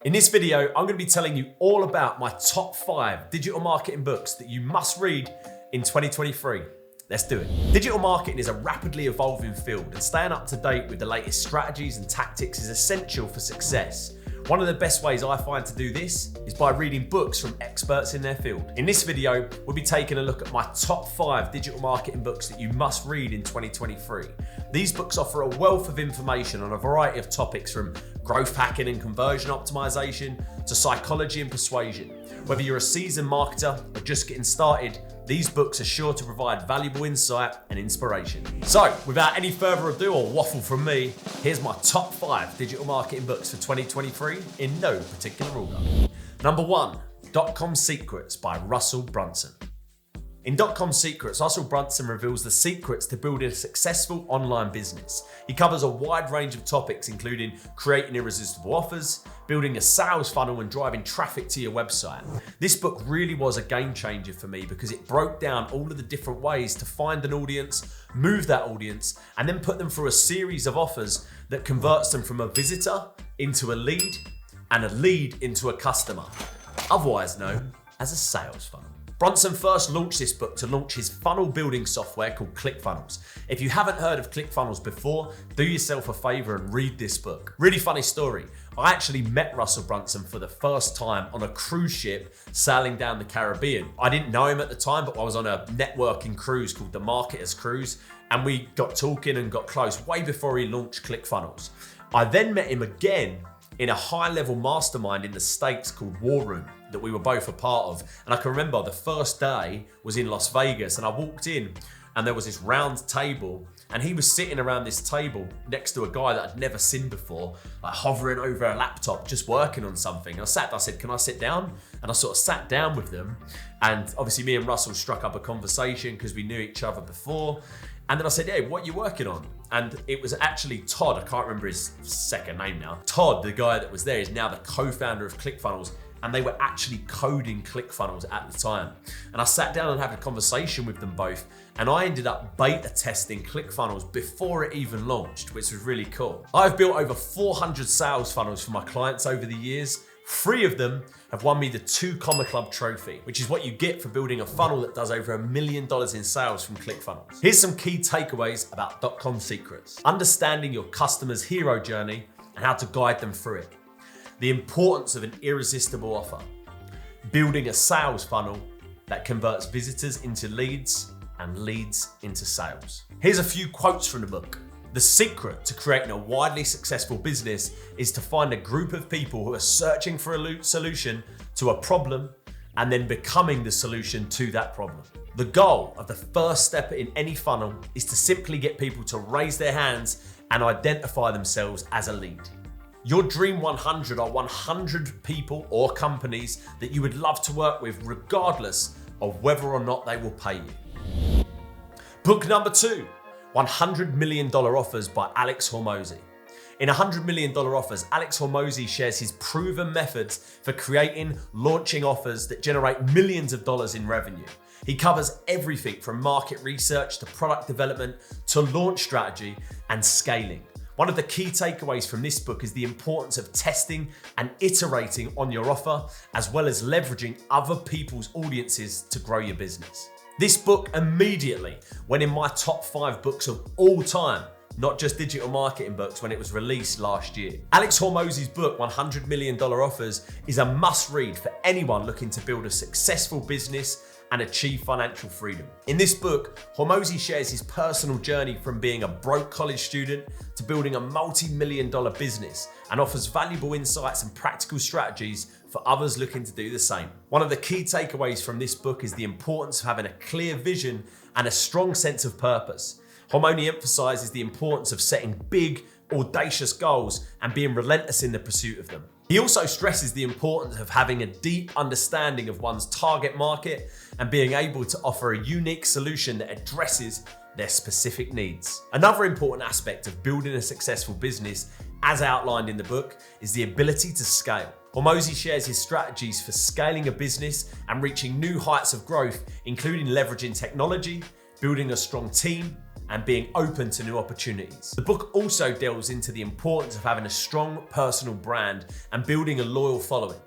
In this video, I'm going to be telling you all about my top 5 digital marketing books that you must read in 2023. Let's do it. Digital marketing is a rapidly evolving field, and staying up to date with the latest strategies and tactics is essential for success. One of the best ways I find to do this is by reading books from experts in their field. In this video, we'll be taking a look at my top 5 digital marketing books that you must read in 2023. These books offer a wealth of information on a variety of topics, from growth hacking and conversion optimization to psychology and persuasion. Whether you're a seasoned marketer or just getting started, these books are sure to provide valuable insight and inspiration. So, without any further ado or waffle from me, here's my top 5 digital marketing books for 2023 in no particular order. Number 1, .com Secrets by Russell Brunson. In .com Secrets, Russell Brunson reveals the secrets to building a successful online business. He covers a wide range of topics, including creating irresistible offers, building a sales funnel, and driving traffic to your website. This book really was a game changer for me because it broke down all of the different ways to find an audience, move that audience, and then put them through a series of offers that converts them from a visitor into a lead and a lead into a customer, otherwise known as a sales funnel. Brunson first launched this book to launch his funnel building software called ClickFunnels. If you haven't heard of ClickFunnels before, do yourself a favor and read this book. Really funny story. I actually met Russell Brunson for the first time on a cruise ship sailing down the Caribbean. I didn't know him at the time, but I was on a networking cruise called the Marketers Cruise, and we got talking and got close way before he launched ClickFunnels. I then met him again in a high-level mastermind in the States called War Room that we were both a part of. And I can remember the first day was in Las Vegas, and I walked in and there was this round table, and he was sitting around this table next to a guy that I'd never seen before, like hovering over a laptop, just working on something. I said, can I sit down? And I sort of sat down with them. And obviously me and Russell struck up a conversation because we knew each other before. And then I said, hey, what are you working on? And it was actually Todd, I can't remember his second name now. Todd, the guy that was there, is now the co-founder of ClickFunnels, and they were actually coding ClickFunnels at the time. And I sat down and had a conversation with them both, and I ended up beta testing ClickFunnels before it even launched, which was really cool. I've built over 400 sales funnels for my clients over the years. 3 of them have won me the 2 Comma Club trophy, which is what you get for building a funnel that does over $1 million in sales from ClickFunnels. Here's some key takeaways about .com Secrets. Understanding your customer's hero journey and how to guide them through it. The importance of an irresistible offer. Building a sales funnel that converts visitors into leads and leads into sales. Here's a few quotes from the book. The secret to creating a widely successful business is to find a group of people who are searching for a solution to a problem and then becoming the solution to that problem. The goal of the first step in any funnel is to simply get people to raise their hands and identify themselves as a lead. Your Dream 100 are 100 people or companies that you would love to work with regardless of whether or not they will pay you. Book number 2. $100 Million Offers by Alex Hormozi. In $100 Million Offers, Alex Hormozi shares his proven methods for creating, launching offers that generate millions of dollars in revenue. He covers everything from market research to product development to launch strategy and scaling. One of the key takeaways from this book is the importance of testing and iterating on your offer, as well as leveraging other people's audiences to grow your business. This book immediately went in my top 5 books of all time, not just digital marketing books, when it was released last year. Alex Hormozi's book, $100 Million Offers, is a must read for anyone looking to build a successful business and achieve financial freedom. In this book, Hormozi shares his personal journey from being a broke college student to building a multi-million-dollar business, and offers valuable insights and practical strategies for others looking to do the same. One of the key takeaways from this book is the importance of having a clear vision and a strong sense of purpose. Hormozi emphasizes the importance of setting big, audacious goals and being relentless in the pursuit of them. He also stresses the importance of having a deep understanding of one's target market and being able to offer a unique solution that addresses their specific needs. Another important aspect of building a successful business, as outlined in the book, is the ability to scale. Hormozi shares his strategies for scaling a business and reaching new heights of growth, including leveraging technology, building a strong team, and being open to new opportunities. The book also delves into the importance of having a strong personal brand and building a loyal following.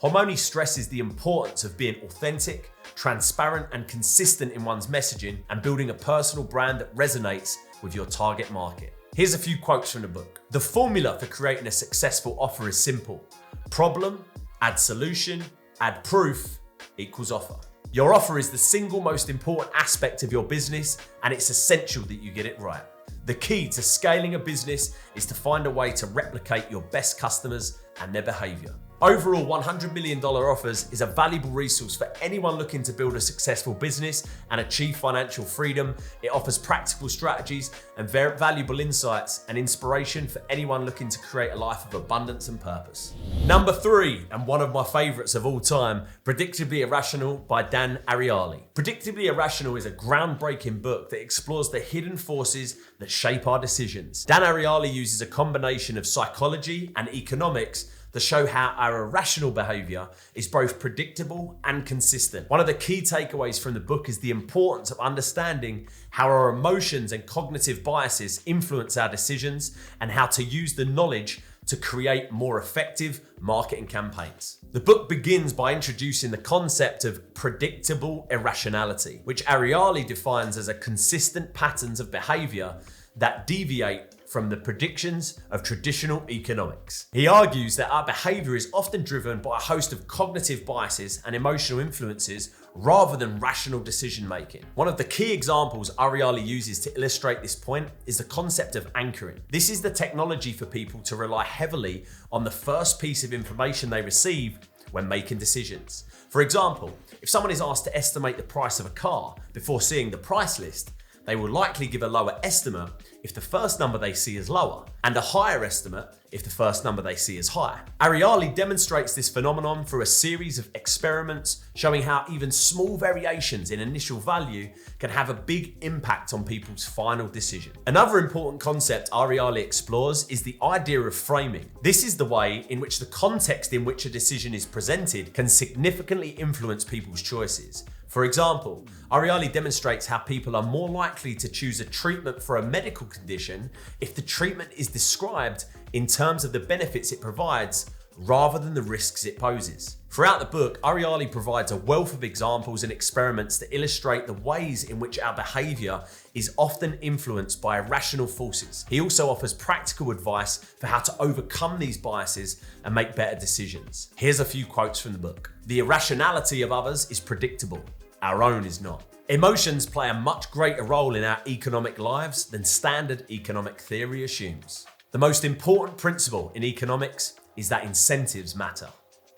Hormozi stresses the importance of being authentic, transparent, and consistent in one's messaging and building a personal brand that resonates with your target market. Here's a few quotes from the book. The formula for creating a successful offer is simple. Problem, add solution, add proof, equals offer. Your offer is the single most important aspect of your business, and it's essential that you get it right. The key to scaling a business is to find a way to replicate your best customers and their behavior. Overall, $100 million Offers is a valuable resource for anyone looking to build a successful business and achieve financial freedom. It offers practical strategies and very valuable insights and inspiration for anyone looking to create a life of abundance and purpose. Number 3, and one of my favorites of all time, Predictably Irrational by Dan Ariely. Predictably Irrational is a groundbreaking book that explores the hidden forces that shape our decisions. Dan Ariely uses a combination of psychology and economics to show how our irrational behavior is both predictable and consistent. One of the key takeaways from the book is the importance of understanding how our emotions and cognitive biases influence our decisions and how to use the knowledge to create more effective marketing campaigns. The book begins by introducing the concept of predictable irrationality, which Ariely defines as a consistent patterns of behavior that deviate from the predictions of traditional economics. He argues that our behavior is often driven by a host of cognitive biases and emotional influences rather than rational decision making. One of the key examples Ariely uses to illustrate this point is the concept of anchoring. This is the technology for people to rely heavily on the first piece of information they receive when making decisions. For example, if someone is asked to estimate the price of a car before seeing the price list, they will likely give a lower estimate if the first number they see is lower, and a higher estimate if the first number they see is higher. Ariely demonstrates this phenomenon through a series of experiments showing how even small variations in initial value can have a big impact on people's final decision. Another important concept Ariely explores is the idea of framing. This is the way in which the context in which a decision is presented can significantly influence people's choices. For example, Ariely demonstrates how people are more likely to choose a treatment for a medical condition if the treatment is described in terms of the benefits it provides rather than the risks it poses. Throughout the book, Ariely provides a wealth of examples and experiments to illustrate the ways in which our behavior is often influenced by irrational forces. He also offers practical advice for how to overcome these biases and make better decisions. Here's a few quotes from the book. The irrationality of others is predictable. Our own is not. Emotions play a much greater role in our economic lives than standard economic theory assumes. The most important principle in economics is that incentives matter.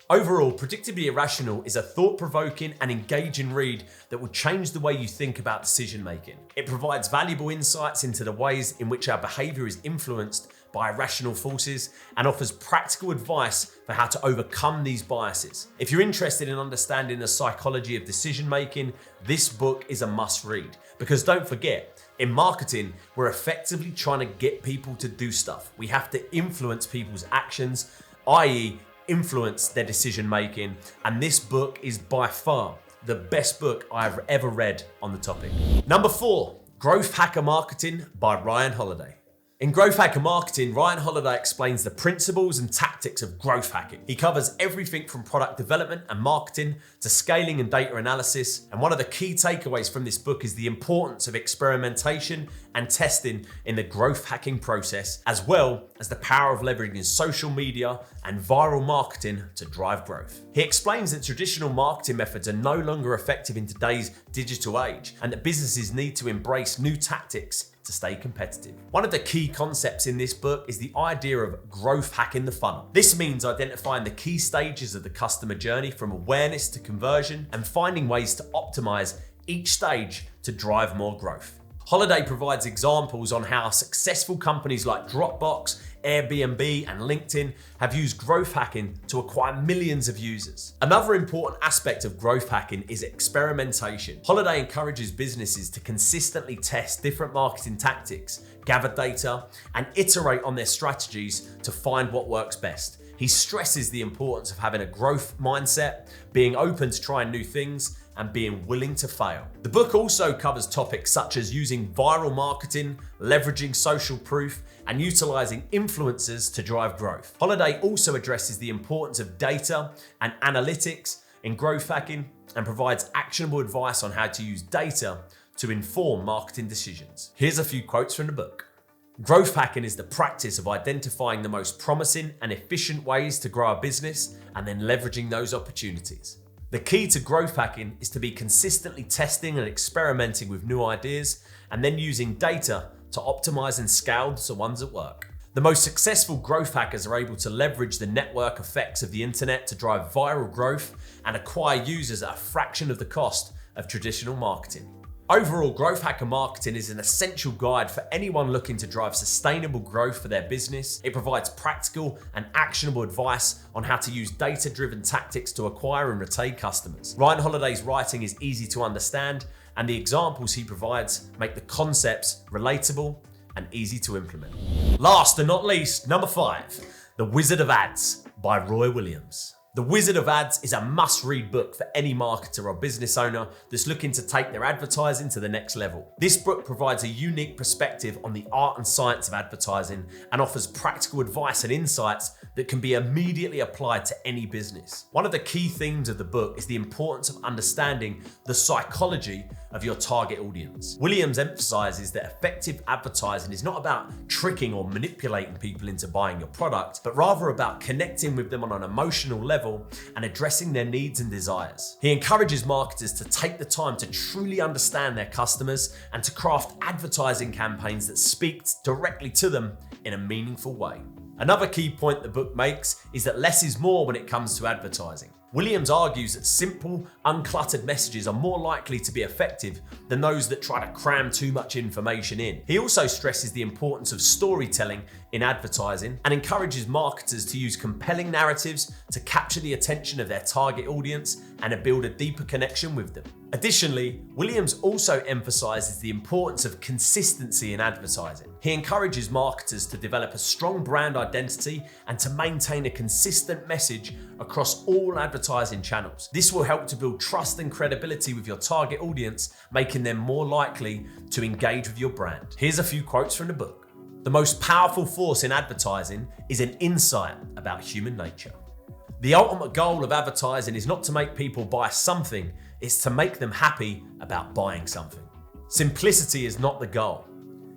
Overall, Predictably Irrational is a thought-provoking and engaging read that will change the way you think about decision making. It provides valuable insights into the ways in which our behavior is influenced by irrational forces and offers practical advice for how to overcome these biases. If you're interested in understanding the psychology of decision making, this book is a must read. Because don't forget, in marketing, we're effectively trying to get people to do stuff. We have to influence people's actions, i.e., influence their decision making, and this book is by far the best book I've ever read on the topic. Number 4, Growth Hacker Marketing by Ryan Holiday. In Growth Hacker Marketing, Ryan Holiday explains the principles and tactics of growth hacking. He covers everything from product development and marketing to scaling and data analysis. And one of the key takeaways from this book is the importance of experimentation and testing in the growth hacking process, as well as the power of leveraging social media and viral marketing to drive growth. He explains that traditional marketing methods are no longer effective in today's digital age, and that businesses need to embrace new tactics to stay competitive. One of the key concepts in this book is the idea of growth hacking the funnel. This means identifying the key stages of the customer journey from awareness to conversion and finding ways to optimize each stage to drive more growth. Holiday provides examples on how successful companies like Dropbox, Airbnb, and LinkedIn have used growth hacking to acquire millions of users. Another important aspect of growth hacking is experimentation. Holiday encourages businesses to consistently test different marketing tactics, gather data, and iterate on their strategies to find what works best. He stresses the importance of having a growth mindset, being open to trying new things, and being willing to fail. The book also covers topics such as using viral marketing, leveraging social proof, and utilizing influencers to drive growth. Holiday also addresses the importance of data and analytics in growth hacking and provides actionable advice on how to use data to inform marketing decisions. Here's a few quotes from the book. Growth hacking is the practice of identifying the most promising and efficient ways to grow a business and then leveraging those opportunities. The key to growth hacking is to be consistently testing and experimenting with new ideas and then using data to optimize and scale the ones that work. The most successful growth hackers are able to leverage the network effects of the internet to drive viral growth and acquire users at a fraction of the cost of traditional marketing. Overall, growth hacker marketing is an essential guide for anyone looking to drive sustainable growth for their business. It provides practical and actionable advice on how to use data-driven tactics to acquire and retain customers. Ryan Holiday's writing is easy to understand, and the examples he provides make the concepts relatable and easy to implement. Last and not least, number 5, The Wizard of Ads by Roy Williams. The Wizard of Ads is a must-read book for any marketer or business owner that's looking to take their advertising to the next level. This book provides a unique perspective on the art and science of advertising and offers practical advice and insights that can be immediately applied to any business. One of the key themes of the book is the importance of understanding the psychology of your target audience. Williams emphasizes that effective advertising is not about tricking or manipulating people into buying your product, but rather about connecting with them on an emotional level and addressing their needs and desires. He encourages marketers to take the time to truly understand their customers and to craft advertising campaigns that speak directly to them in a meaningful way. Another key point the book makes is that less is more when it comes to advertising. Williams argues that simple, uncluttered messages are more likely to be effective than those that try to cram too much information in. He also stresses the importance of storytelling in advertising and encourages marketers to use compelling narratives to capture the attention of their target audience and to build a deeper connection with them. Additionally, Williams also emphasizes the importance of consistency in advertising. He encourages marketers to develop a strong brand identity and to maintain a consistent message across all advertising channels. This will help to build trust and credibility with your target audience, making them more likely to engage with your brand. Here's a few quotes from the book. The most powerful force in advertising is an insight about human nature. The ultimate goal of advertising is not to make people buy something, it's to make them happy about buying something. Simplicity is not the goal.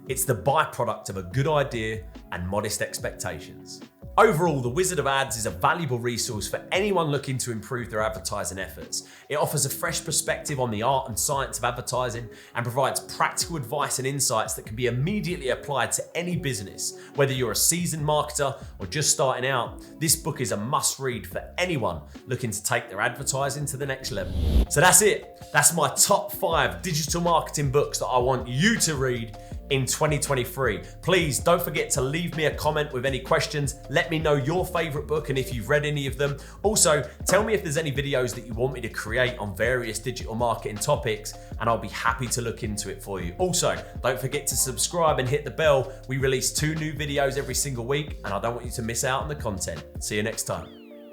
It's the byproduct of a good idea and modest expectations. Overall, The Wizard of Ads is a valuable resource for anyone looking to improve their advertising efforts. It offers a fresh perspective on the art and science of advertising and provides practical advice and insights that can be immediately applied to any business. Whether you're a seasoned marketer or just starting out, this book is a must-read for anyone looking to take their advertising to the next level. So that's it. That's my top 5 digital marketing books that I want you to read in 2023. Please don't forget to leave me a comment with any questions. Let me know your favorite book and if you've read any of them. Also, tell me if there's any videos that you want me to create on various digital marketing topics, and I'll be happy to look into it for you. Also, don't forget to subscribe and hit the bell. We release 2 new videos every single week, and I don't want you to miss out on the content. See you next time.